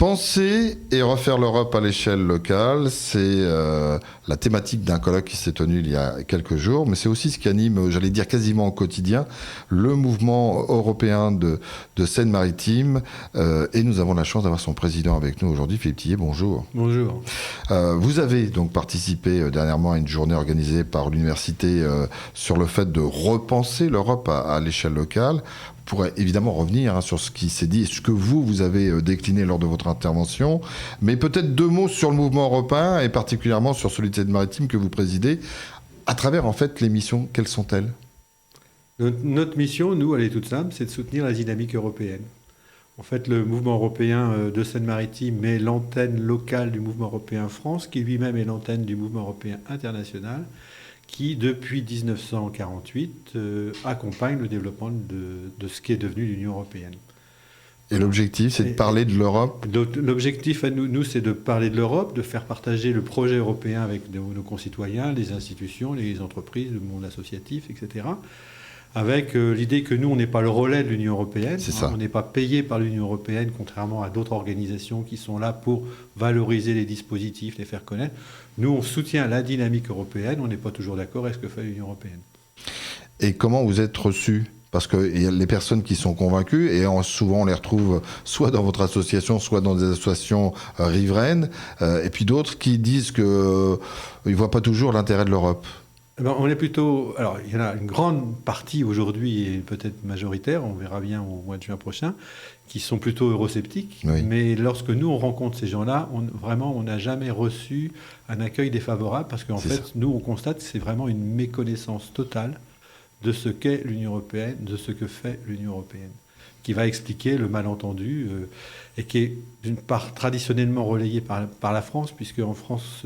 Penser et refaire l'Europe à l'échelle locale, c'est la thématique d'un colloque qui s'est tenu il y a quelques jours, mais c'est aussi ce qui anime, j'allais dire quasiment au quotidien, le mouvement européen de Seine-Maritime. Et nous avons la chance d'avoir son président avec nous aujourd'hui, Philippe Tillet, bonjour. Bonjour. Vous avez donc participé dernièrement à une journée organisée par l'université sur le fait de repenser l'Europe à l'échelle locale. On pourrait évidemment revenir sur ce qui s'est dit et ce que vous avez décliné lors de votre intervention. Mais peut-être deux mots sur le mouvement européen et particulièrement sur celui de Seine-Maritime que vous présidez. À travers, en fait, les missions, quelles sont-elles ? Notre mission, nous, elle est toute simple, c'est de soutenir la dynamique européenne. En fait, le mouvement européen de Seine-Maritime est l'antenne locale du mouvement européen France, qui lui-même est l'antenne du mouvement européen international, qui, depuis 1948, accompagne le développement de ce qui est devenu l'Union européenne. Et l'objectif, c'est de parler de l'Europe ? L'objectif à nous, c'est de parler de l'Europe, de faire partager le projet européen avec nos concitoyens, les institutions, les entreprises, le monde associatif, etc., avec l'idée que nous, on n'est pas le relais de l'Union européenne. C'est ça. On n'est pas payé par l'Union européenne, contrairement à d'autres organisations qui sont là pour valoriser les dispositifs, les faire connaître. Nous, on soutient la dynamique européenne. On n'est pas toujours d'accord avec ce que fait l'Union européenne. Et comment vous êtes reçus ? Parce qu'il y a les personnes qui sont convaincues, et souvent on les retrouve soit dans votre association, soit dans des associations riveraines, et puis d'autres qui disent qu'ils ne voient pas toujours l'intérêt de l'Europe. On est plutôt... Alors, il y en a une grande partie aujourd'hui, et peut-être majoritaire, on verra bien au mois de juin prochain, qui sont plutôt eurosceptiques. Oui. Mais lorsque nous, on rencontre ces gens-là, on n'a jamais reçu un accueil défavorable, parce qu'en fait, nous, on constate que c'est vraiment une méconnaissance totale de ce qu'est l'Union européenne, de ce que fait l'Union européenne, qui va expliquer le malentendu et qui est d'une part traditionnellement relayé par la France, puisque en France,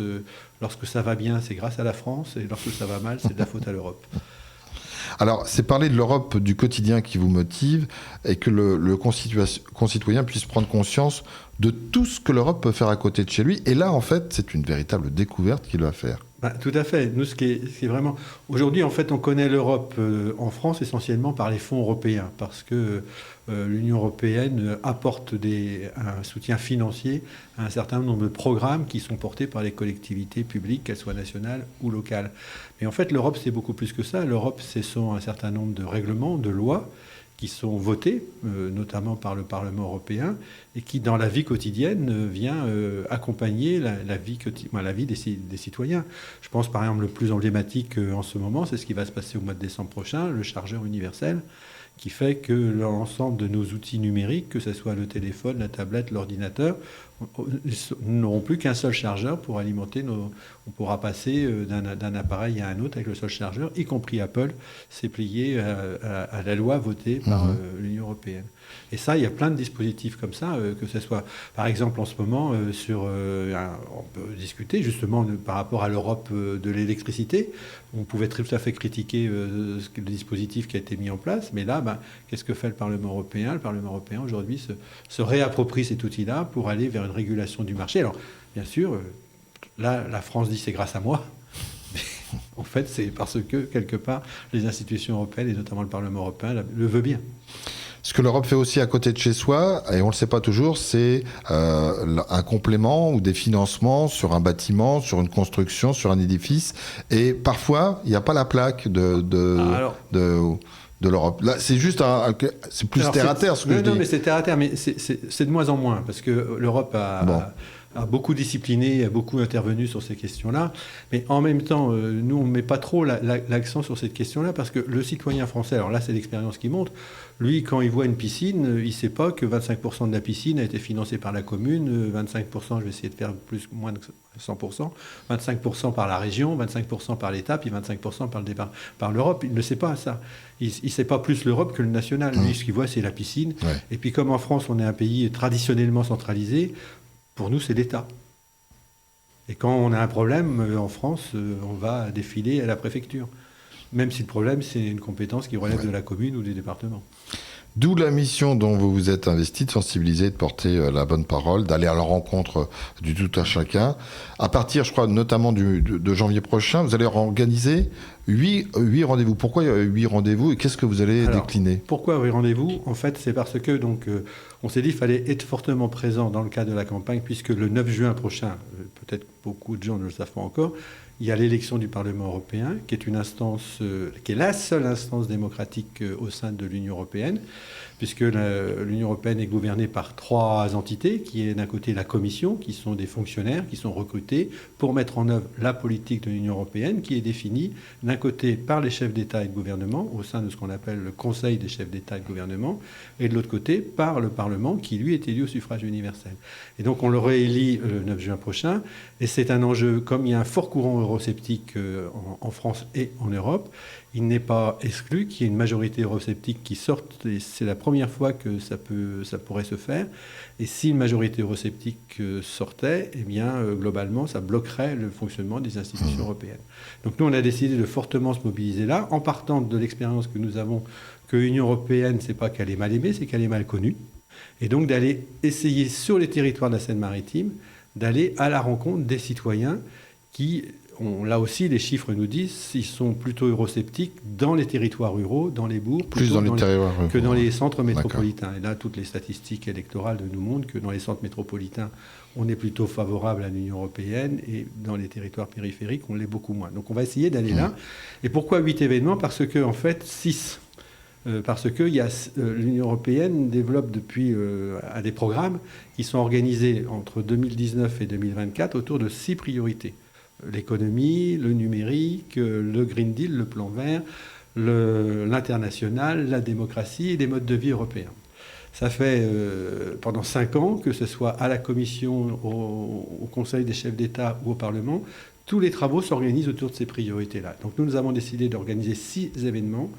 lorsque ça va bien, c'est grâce à la France, et lorsque ça va mal, c'est de la faute à l'Europe. Alors, c'est parler de l'Europe du quotidien qui vous motive et que le concitoyen puisse prendre conscience de tout ce que l'Europe peut faire à côté de chez lui. Et là, en fait, c'est une véritable découverte qu'il va faire. Tout à fait. Nous, ce qui est vraiment... Aujourd'hui, en fait, on connaît l'Europe en France essentiellement par les fonds européens, parce que l'Union européenne apporte un soutien financier à un certain nombre de programmes qui sont portés par les collectivités publiques, qu'elles soient nationales ou locales. Mais en fait, l'Europe, c'est beaucoup plus que ça. L'Europe, ce sont un certain nombre de règlements, de lois, qui sont votés, notamment par le Parlement européen, et qui, dans la vie quotidienne, vient accompagner la vie des citoyens. Je pense, par exemple, le plus emblématique en ce moment, c'est ce qui va se passer au mois de décembre prochain, le chargeur universel, qui fait que l'ensemble de nos outils numériques, que ce soit le téléphone, la tablette, l'ordinateur, nous n'aurons plus qu'un seul chargeur pour alimenter on pourra passer d'un appareil à un autre avec le seul chargeur, y compris Apple, c'est plié à la loi votée par l'Union européenne. Et ça, il y a plein de dispositifs comme ça, que ce soit, par exemple, en ce moment, on peut discuter justement par rapport à l'Europe de l'électricité. On pouvait tout à fait critiquer le dispositif qui a été mis en place, mais là, qu'est-ce que fait le Parlement européen ? Le Parlement européen, aujourd'hui, se réapproprie cet outil-là pour aller vers une régulation du marché. Alors, bien sûr, là, la France dit c'est grâce à moi. Mais en fait, c'est parce que, quelque part, les institutions européennes, et notamment le Parlement européen, le veut bien. Ce que l'Europe fait aussi à côté de chez soi, et on ne le sait pas toujours, c'est un complément ou des financements sur un bâtiment, sur une construction, sur un édifice. Et parfois, il n'y a pas la plaque de l'Europe. Là, c'est juste c'est plus terre à terre ce que je dis. Non, mais c'est terre à terre, mais c'est de moins en moins, parce que l'Europe a beaucoup discipliné, a beaucoup intervenu sur ces questions-là. Mais en même temps, nous, on ne met pas trop l'accent sur cette question-là, parce que le citoyen français, alors là, c'est l'expérience qui montre, lui, quand il voit une piscine, il ne sait pas que 25% de la piscine a été financée par la commune, 25%, je vais essayer de faire moins de 100%, 25% par la région, 25% par l'État, puis 25% par l'Europe. Il ne sait pas ça. Il ne sait pas plus l'Europe que le national. Lui, ce qu'il voit, c'est la piscine. Ouais. Et puis comme en France, on est un pays traditionnellement centralisé, pour nous, c'est l'État. Et quand on a un problème en France, on va défiler à la préfecture. Même si le problème, c'est une compétence qui relève de la commune ou du département. D'où la mission dont vous vous êtes investi, de sensibiliser, de porter la bonne parole, d'aller à la rencontre du tout à chacun. À partir, je crois, notamment de janvier prochain, vous allez organiser 8 rendez-vous. Pourquoi 8 rendez-vous et qu'est-ce que vous allez décliner? Pourquoi 8 rendez-vous? En fait, c'est parce que on s'est dit qu'il fallait être fortement présent dans le cadre de la campagne, puisque le 9 juin prochain, peut-être beaucoup de gens ne le savent pas encore, il y a l'élection du Parlement européen, qui est une instance, qui est la seule instance démocratique au sein de l'Union européenne, puisque l'Union européenne est gouvernée par 3 entités, qui est d'un côté la Commission, qui sont des fonctionnaires qui sont recrutés pour mettre en œuvre la politique de l'Union européenne, qui est définie d'un côté par les chefs d'État et de gouvernement, au sein de ce qu'on appelle le Conseil des chefs d'État et de gouvernement, et de l'autre côté par le Parlement, qui lui est élu au suffrage universel. Et donc on le réélit le 9 juin prochain, et c'est un enjeu, comme il y a un fort courant eurosceptique en France et en Europe, il n'est pas exclu qu'il y ait une majorité eurosceptique qui sorte, et c'est la première fois que ça pourrait se faire. Et si une majorité eurosceptique sortait, eh bien, globalement, ça bloquerait le fonctionnement des institutions européennes. Donc nous, on a décidé de fortement se mobiliser là, en partant de l'expérience que nous avons, que l'Union européenne, c'est pas qu'elle est mal aimée, c'est qu'elle est mal connue. Et donc d'aller essayer sur les territoires de la Seine-Maritime, d'aller à la rencontre des citoyens qui... Là aussi, les chiffres nous disent qu'ils sont plutôt eurosceptiques dans les territoires ruraux, dans les bourgs, plus dans les territoires ruraux que dans les centres métropolitains. Et là, toutes les statistiques électorales nous montrent que dans les centres métropolitains, on est plutôt favorable à l'Union européenne, et dans les territoires périphériques, on l'est beaucoup moins. Donc on va essayer d'aller là. Et pourquoi 8 événements? Parce que, en fait, 6. Parce que l'Union européenne développe depuis des programmes qui sont organisés entre 2019 et 2024 autour de 6 priorités. L'économie, le numérique, le Green Deal, le plan vert, l'international, la démocratie et les modes de vie européens. Ça fait pendant 5 ans, que ce soit à la Commission, au Conseil des chefs d'État ou au Parlement, tous les travaux s'organisent autour de ces priorités-là. Donc nous avons décidé d'organiser 6 événements,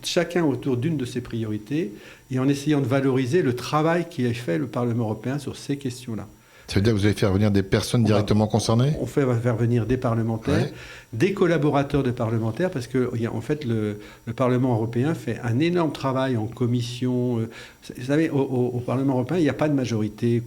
chacun autour d'une de ces priorités, et en essayant de valoriser le travail qui a fait le Parlement européen sur ces questions-là. Ça veut dire que vous allez faire venir des personnes directement concernées? On va faire venir des parlementaires, des collaborateurs de parlementaires, parce que en fait, le Parlement européen fait un énorme travail en commission. Vous savez, au Parlement européen, il n'y a pas de majorité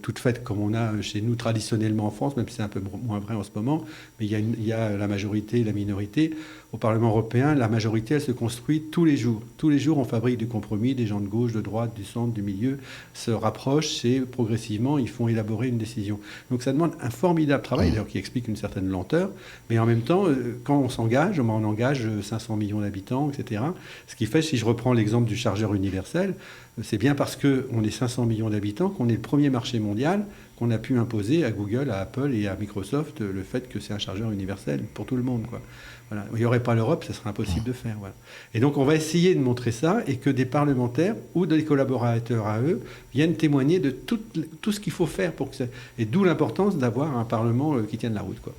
toute faite comme on a chez nous traditionnellement en France, même si c'est un peu moins vrai en ce moment, mais il y a la majorité et la minorité. Au Parlement européen, la majorité, elle se construit tous les jours. Tous les jours, on fabrique du compromis, des gens de gauche, de droite, du centre, du milieu se rapprochent et progressivement, ils font élaborer une décision. Donc ça demande un formidable travail, d'ailleurs qui explique une certaine lenteur, mais en même temps, quand on s'engage, on engage 500 millions d'habitants, etc. Ce qui fait, si je reprends l'exemple du chargeur universel, c'est bien parce qu'on est 500 millions d'habitants qu'on est le premier marché mondial qu'on a pu imposer à Google, à Apple et à Microsoft le fait que c'est un chargeur universel pour tout le monde, quoi. Voilà. Il n'y aurait pas l'Europe, ce serait impossible de faire. Voilà. Et donc on va essayer de montrer ça et que des parlementaires ou des collaborateurs à eux viennent témoigner de tout ce qu'il faut faire pour que ça... Et d'où l'importance d'avoir un Parlement qui tienne la route, quoi.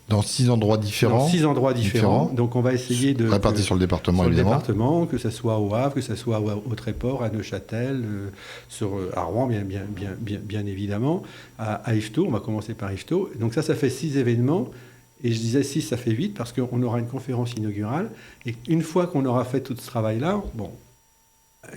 Dans 6 endroits différents. Dans 6 endroits différents. Donc on va essayer de... Répartis sur le département, évidemment. Sur le département, que ce soit au Havre, que ce soit au Tréport, à Neuchâtel, à Rouen, bien évidemment, à Yvetot. On va commencer par Yvetot. Donc ça fait 6 événements. Et je disais 6, ça fait 8, parce qu'on aura une conférence inaugurale. Et une fois qu'on aura fait tout ce travail-là, bon...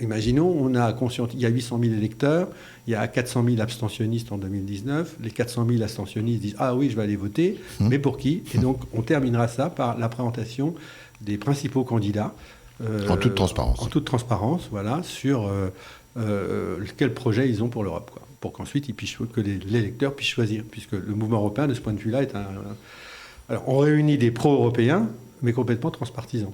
Imaginons, il y a 800 000 électeurs, il y a 400 000 abstentionnistes en 2019. Les 400 000 abstentionnistes disent « Ah oui, je vais aller voter, mais pour qui ?» Et donc, on terminera ça par la présentation des principaux candidats. En toute transparence. En toute transparence, voilà, sur quel projet ils ont pour l'Europe, quoi, pour qu'ensuite, que l'électeur puisse choisir, puisque le mouvement européen, de ce point de vue-là, est Alors, on réunit des pro-européens, mais complètement transpartisans.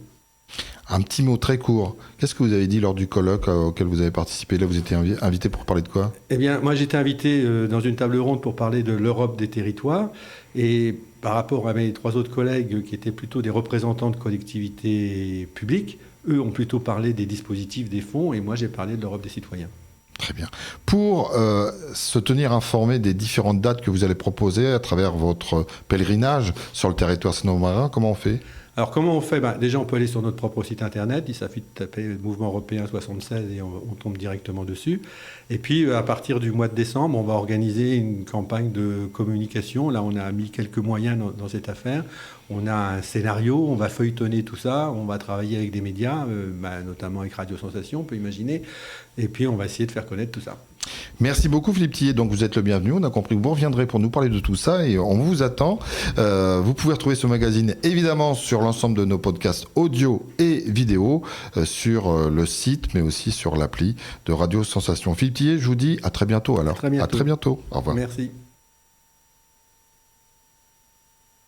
Un petit mot très court. Qu'est-ce que vous avez dit lors du colloque auquel vous avez participé? Là, vous étiez invité pour parler de quoi? Eh bien, moi, j'étais invité dans une table ronde pour parler de l'Europe des territoires. Et par rapport à mes 3 autres collègues qui étaient plutôt des représentants de collectivités publiques, eux ont plutôt parlé des dispositifs, des fonds, et moi, j'ai parlé de l'Europe des citoyens. Très bien. Pour se tenir informé des différentes dates que vous allez proposer à travers votre pèlerinage sur le territoire sénomarin, comment on fait? Alors comment on fait? Déjà, on peut aller sur notre propre site internet, il suffit de taper Mouvement européen 76 et on tombe directement dessus. Et puis à partir du mois de décembre, on va organiser une campagne de communication. Là, on a mis quelques moyens dans cette affaire. On a un scénario, on va feuilletonner tout ça, on va travailler avec des médias, notamment avec Radio Sensation, on peut imaginer, et puis on va essayer de faire connaître tout ça. Merci beaucoup Philippe Tillet, donc vous êtes le bienvenu, on a compris que vous reviendrez pour nous parler de tout ça et on vous attend. Vous pouvez retrouver ce magazine évidemment sur l'ensemble de nos podcasts audio et vidéo, sur le site mais aussi sur l'appli de Radio Sensation. Philippe Tillet, je vous dis à très bientôt alors. À très bientôt. À très bientôt. Au revoir. Merci.